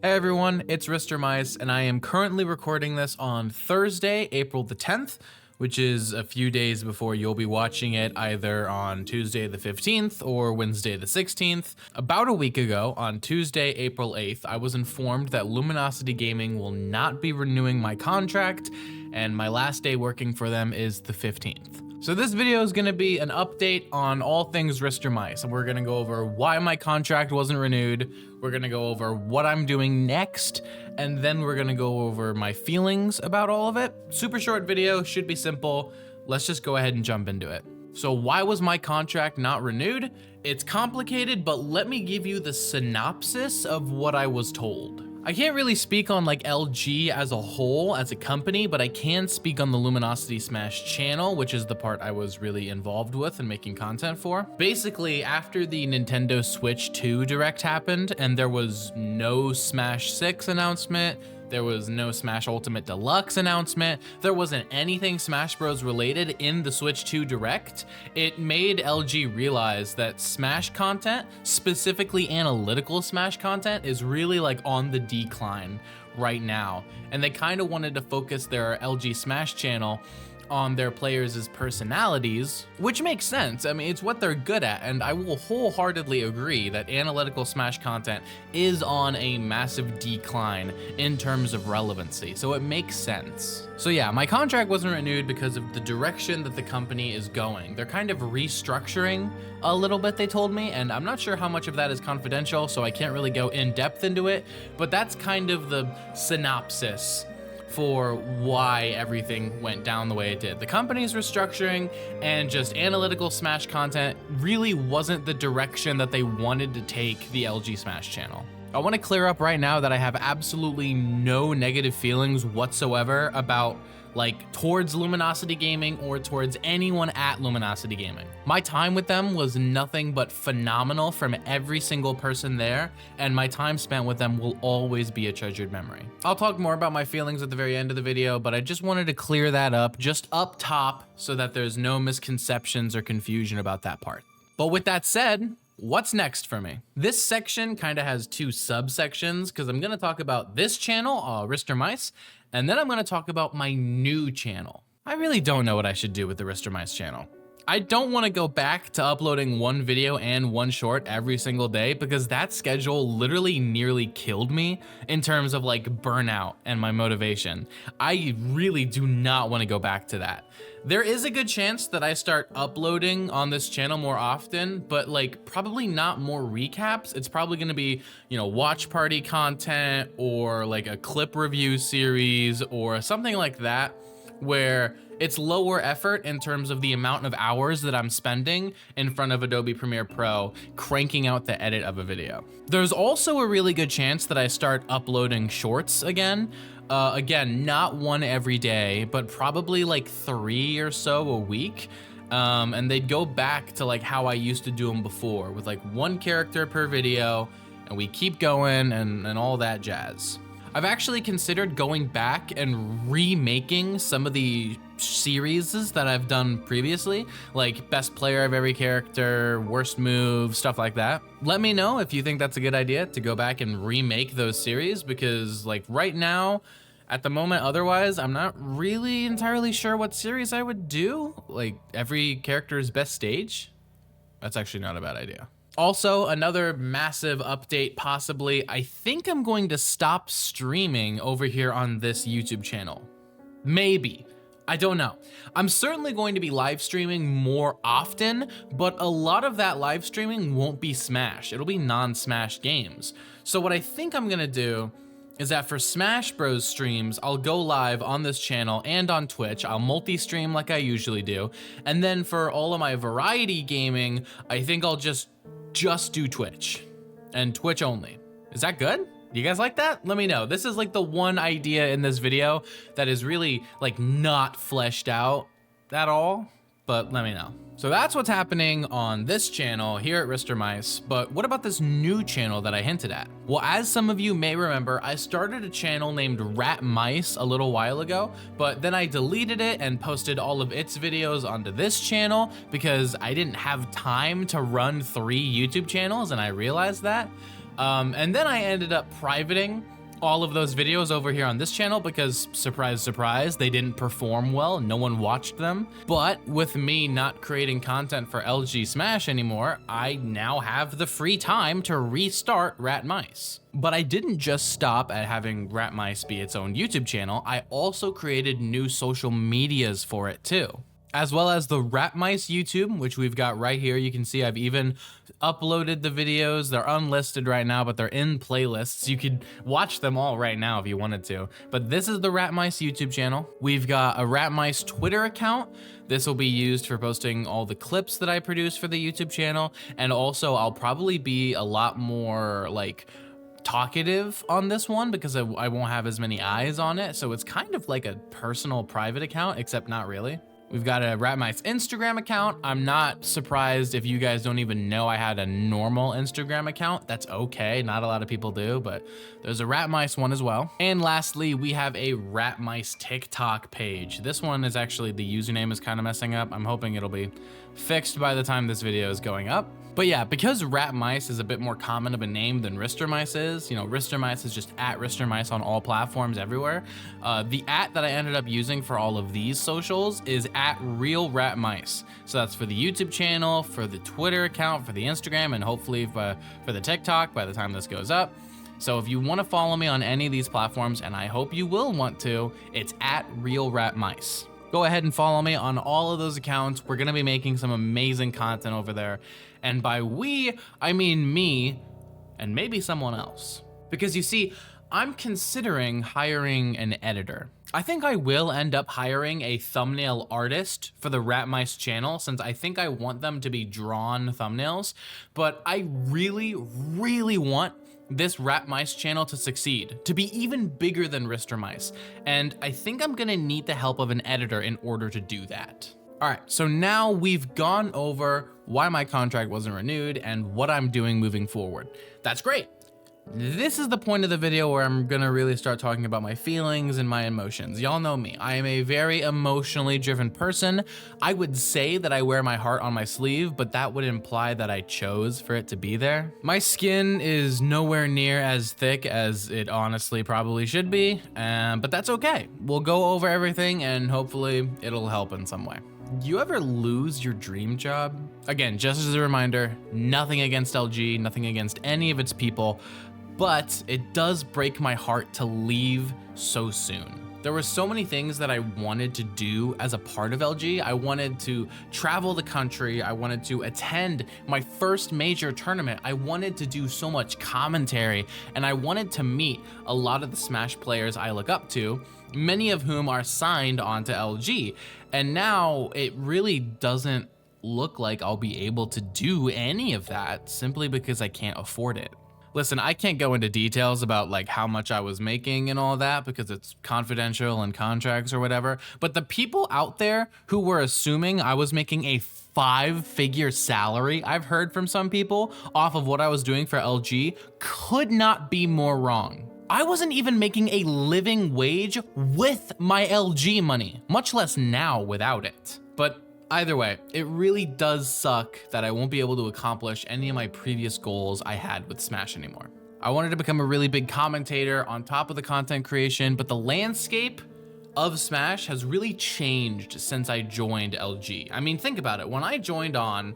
Hey everyone, it's RisterMice, and I am currently recording this on Thursday, April the 10th, which is a few days before you'll be watching it either on Tuesday the 15th or Wednesday the 16th. About a week ago, on Tuesday, April 8th, I was informed that Luminosity Gaming will not be renewing my contract, and my last day working for them is the 15th. So this video is gonna be an update on all things RisterMice, and we're gonna go over why my contract wasn't renewed, we're gonna go over what I'm doing next, and then we're gonna go over my feelings about all of it. Super short video, should be simple. Let's just go ahead and jump into it. So why was my contract not renewed? It's complicated, but let me give you the synopsis of what I was told. I can't really speak on like LG as a whole, as a company, but I can speak on the Luminosity Smash channel, which is the part I was really involved with and making content for. Basically, after the Nintendo Switch 2 Direct happened and there was no Smash 6 announcement, there was no Smash Ultimate Deluxe announcement, there wasn't anything Smash Bros related in the Switch 2 Direct, it made LG realize that Smash content, specifically analytical Smash content, is really like on the decline right now. And they kind of wanted to focus their LG Smash channel on their players' personalities, which makes sense. I mean, it's what they're good at, and I will wholeheartedly agree that analytical Smash content is on a massive decline in terms of relevancy, so it makes sense. So yeah, my contract wasn't renewed because of the direction that the company is going. They're kind of restructuring a little bit, they told me, and I'm not sure how much of that is confidential, so I can't really go in depth into it, but that's kind of the synopsis for why everything went down the way it did. The company's restructuring, and just analytical Smash content really wasn't the direction that they wanted to take the LG Smash channel. I want to clear up right now that I have absolutely no negative feelings whatsoever about towards Luminosity Gaming or towards anyone at Luminosity Gaming. My time with them was nothing but phenomenal from every single person there, and my time spent with them will always be a treasured memory. I'll talk more about my feelings at the very end of the video, but I just wanted to clear that up just up top so that there's no misconceptions or confusion about that part. But with that said, what's next for me? This section kind of has two subsections because I'm going to talk about this channel, RisterMice, and then I'm going to talk about my new channel. I really don't know what I should do with the RisterMice channel. I don't want to go back to uploading one video and one short every single day because that schedule literally nearly killed me in terms of burnout and my motivation. I really do not want to go back to that. There is a good chance that I start uploading on this channel more often, but probably not more recaps. It's probably going to be, watch party content or a clip review series or something like that, where it's lower effort in terms of the amount of hours that I'm spending in front of Adobe Premiere Pro cranking out the edit of a video. There's also a really good chance that I start uploading shorts again. Again, not one every day, but probably 3 or so a week. And they'd go back to how I used to do them before with one character per video, and we keep going and all that jazz. I've actually considered going back and remaking some of the series that I've done previously, like best player of every character, worst move, stuff like that. Let me know if you think that's a good idea to go back and remake those series, because right now, at the moment, otherwise, I'm not really entirely sure what series I would do. Every character's best stage? That's actually not a bad idea. Also, another massive update possibly, I think I'm going to stop streaming over here on this YouTube channel. Maybe. I don't know. I'm certainly going to be live streaming more often, but a lot of that live streaming won't be Smash. It'll be non-Smash games. So what I think I'm gonna do is that for Smash Bros streams, I'll go live on this channel and on Twitch. I'll multi-stream like I usually do. And then for all of my variety gaming, I think I'll just do Twitch and Twitch only. Is that good? Do you guys like that? Let me know. This is the one idea in this video that is really not fleshed out at all, but let me know. So that's what's happening on this channel here at RisterMice, but what about this new channel that I hinted at? Well, as some of you may remember, I started a channel named RisterMice a little while ago, but then I deleted it and posted all of its videos onto this channel because I didn't have time to run 3 YouTube channels, and I realized that. And then I ended up privating all of those videos over here on this channel because, surprise, surprise, they didn't perform well. No one watched them. But with me not creating content for LG Smash anymore, I now have the free time to restart RisterMice. But I didn't just stop at having RisterMice be its own YouTube channel. I also created new social medias for it too, as well as the RisterMice YouTube, which we've got right here. You can see I've even uploaded the videos. They're unlisted right now, but they're in playlists. You could watch them all right now if you wanted to. But this is the RisterMice YouTube channel. We've got a RisterMice Twitter account. This will be used for posting all the clips that I produce for the YouTube channel. And also I'll probably be a lot more like talkative on this one because I won't have as many eyes on it. So it's kind of like a personal private account, except not really. We've got a RisterMice Instagram account. I'm not surprised if you guys don't even know I had a normal Instagram account. That's okay, not a lot of people do, but there's a RisterMice one as well. And lastly, we have a RisterMice TikTok page. This one is actually, the username is kind of messing up. I'm hoping it'll be fixed by the time this video is going up. But yeah, because RisterMice is a bit more common of a name than RisterMice is, you know, RisterMice is just at RisterMice on all platforms everywhere. The @ that I ended up using for all of these socials is at Real RisterMice. So that's for the YouTube channel, for the Twitter account, for the Instagram, and hopefully for the TikTok by the time this goes up. So if you want to follow me on any of these platforms, and I hope you will want to, it's at Real RisterMice. Go ahead and follow me on all of those accounts. We're gonna be making some amazing content over there. And by we, I mean me and maybe someone else. Because you see, I'm considering hiring an editor. I think I will end up hiring a thumbnail artist for the RisterMice channel, since I think I want them to be drawn thumbnails. But I really, really want this RisterMice channel to succeed, to be even bigger than RisterMice. And I think I'm gonna need the help of an editor in order to do that. All right, so now we've gone over why my contract wasn't renewed and what I'm doing moving forward. That's great. This is the point of the video where I'm gonna really start talking about my feelings and my emotions. Y'all know me, I am a very emotionally driven person. I would say that I wear my heart on my sleeve, but that would imply that I chose for it to be there. My skin is nowhere near as thick as it honestly probably should be, but that's okay. We'll go over everything and hopefully it'll help in some way. You ever lose your dream job? Again, just as a reminder, nothing against LG, nothing against any of its people, but it does break my heart to leave so soon. There were so many things that I wanted to do as a part of LG. I wanted to travel the country. I wanted to attend my first major tournament. I wanted to do so much commentary, and I wanted to meet a lot of the Smash players I look up to, many of whom are signed onto LG. And now it really doesn't look like I'll be able to do any of that simply because I can't afford it. Listen, I can't go into details about like how much I was making and all that because it's confidential and contracts or whatever, but the people out there who were assuming I was making a 5-figure salary, I've heard from some people, off of what I was doing for LG, could not be more wrong. I wasn't even making a living wage with my LG money, much less now without it. But either way, it really does suck that I won't be able to accomplish any of my previous goals I had with Smash anymore. I wanted to become a really big commentator on top of the content creation, but the landscape of Smash has really changed since I joined LG. I mean, think about it. When I joined on,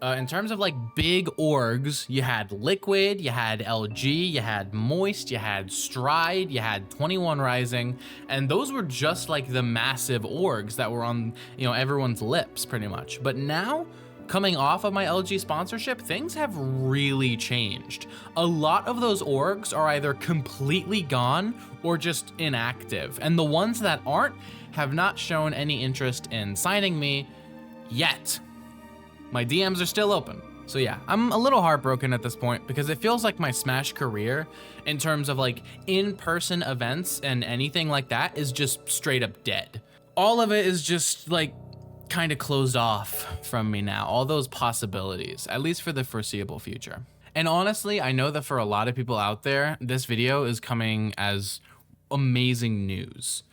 in terms of like big orgs, you had Liquid, you had LG, you had Moist, you had Stride, you had 21 Rising, and those were just like the massive orgs that were on, you know, everyone's lips pretty much. But now, coming off of my LG sponsorship, things have really changed. A lot of those orgs are either completely gone or just inactive, and the ones that aren't have not shown any interest in signing me yet. My DMs are still open. So yeah, I'm a little heartbroken at this point because it feels like my Smash career in terms of like in-person events and anything like that is just straight up dead. All of it is just like kind of closed off from me now, all those possibilities, at least for the foreseeable future. And honestly, I know that for a lot of people out there, this video is coming as amazing news.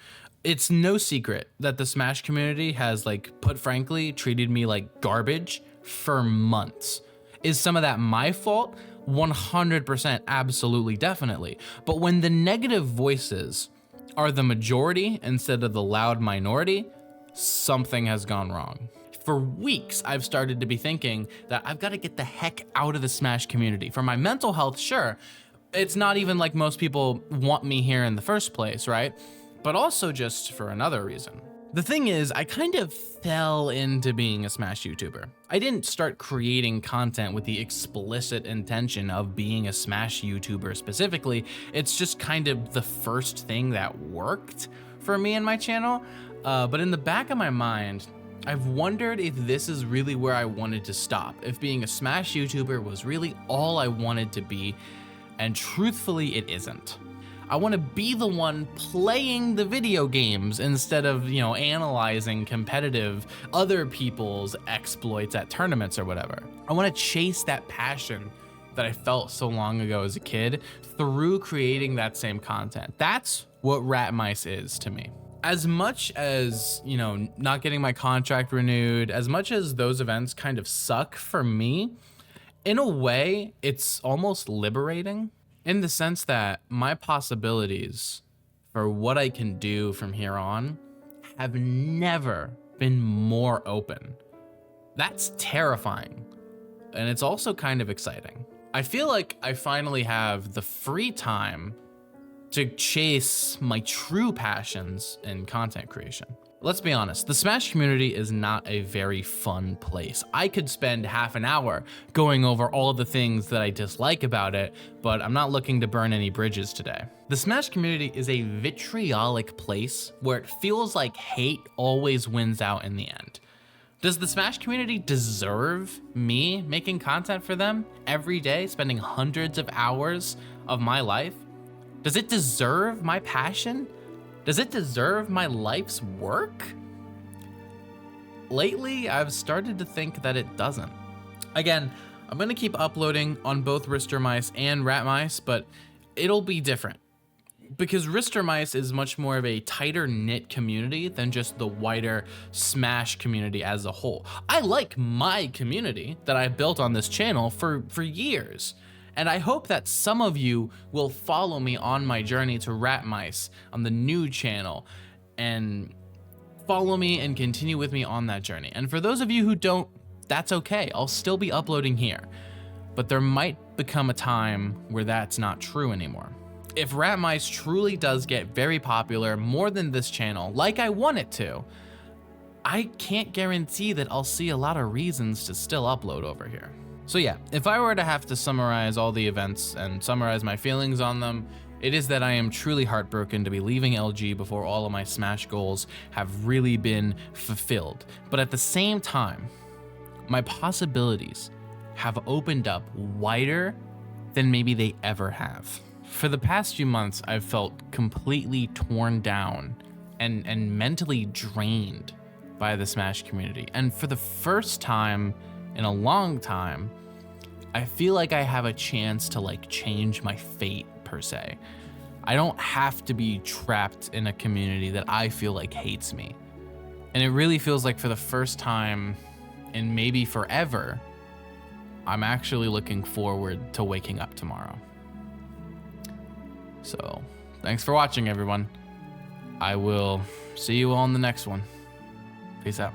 It's no secret that the Smash community has, like, put frankly, treated me like garbage for months. Is some of that my fault? 100%, absolutely, definitely. But when the negative voices are the majority instead of the loud minority, something has gone wrong. For weeks, I've started to be thinking that I've got to get the heck out of the Smash community. For my mental health, sure. It's not even like most people want me here in the first place, right? But also just for another reason. The thing is, I kind of fell into being a Smash YouTuber. I didn't start creating content with the explicit intention of being a Smash YouTuber specifically. It's just kind of the first thing that worked for me and my channel. But in the back of my mind, I've wondered if this is really where I wanted to stop, if being a Smash YouTuber was really all I wanted to be, and truthfully, it isn't. I want to be the one playing the video games instead of, analyzing competitive other people's exploits at tournaments or whatever. I want to chase that passion that I felt so long ago as a kid through creating that same content. That's what RisterMice is to me. As much as, not getting my contract renewed, as much as those events kind of suck for me, in a way, it's almost liberating in the sense that my possibilities for what I can do from here on have never been more open. That's terrifying, and it's also kind of exciting. I feel like I finally have the free time to chase my true passions in content creation. Let's be honest, the Smash community is not a very fun place. I could spend half an hour going over all the things that I dislike about it, but I'm not looking to burn any bridges today. The Smash community is a vitriolic place where it feels like hate always wins out in the end. Does the Smash community deserve me making content for them every day, spending hundreds of hours of my life? Does it deserve my passion? Does it deserve my life's work? Lately, I've started to think that it doesn't. Again, I'm gonna keep uploading on both RisterMice and RisterMice, but it'll be different. Because RisterMice is much more of a tighter knit community than just the wider Smash community as a whole. I like my community that I built on this channel for years. And I hope that some of you will follow me on my journey to RisterMice on the new channel and follow me and continue with me on that journey. And for those of you who don't, that's okay. I'll still be uploading here. But there might become a time where that's not true anymore. If RisterMice truly does get very popular, more than this channel, like I want it to, I can't guarantee that I'll see a lot of reasons to still upload over here. So yeah, if I were to have to summarize all the events and summarize my feelings on them, it is that I am truly heartbroken to be leaving LG before all of my Smash goals have really been fulfilled. But at the same time, my possibilities have opened up wider than maybe they ever have. For the past few months, I've felt completely torn down and mentally drained by the Smash community. And for the first time in a long time, I feel like I have a chance to change my fate per se. I don't have to be trapped in a community that I feel like hates me. And it really feels like for the first time in maybe forever, I'm actually looking forward to waking up tomorrow. So thanks for watching, everyone. I will see you all in the next one. Peace out.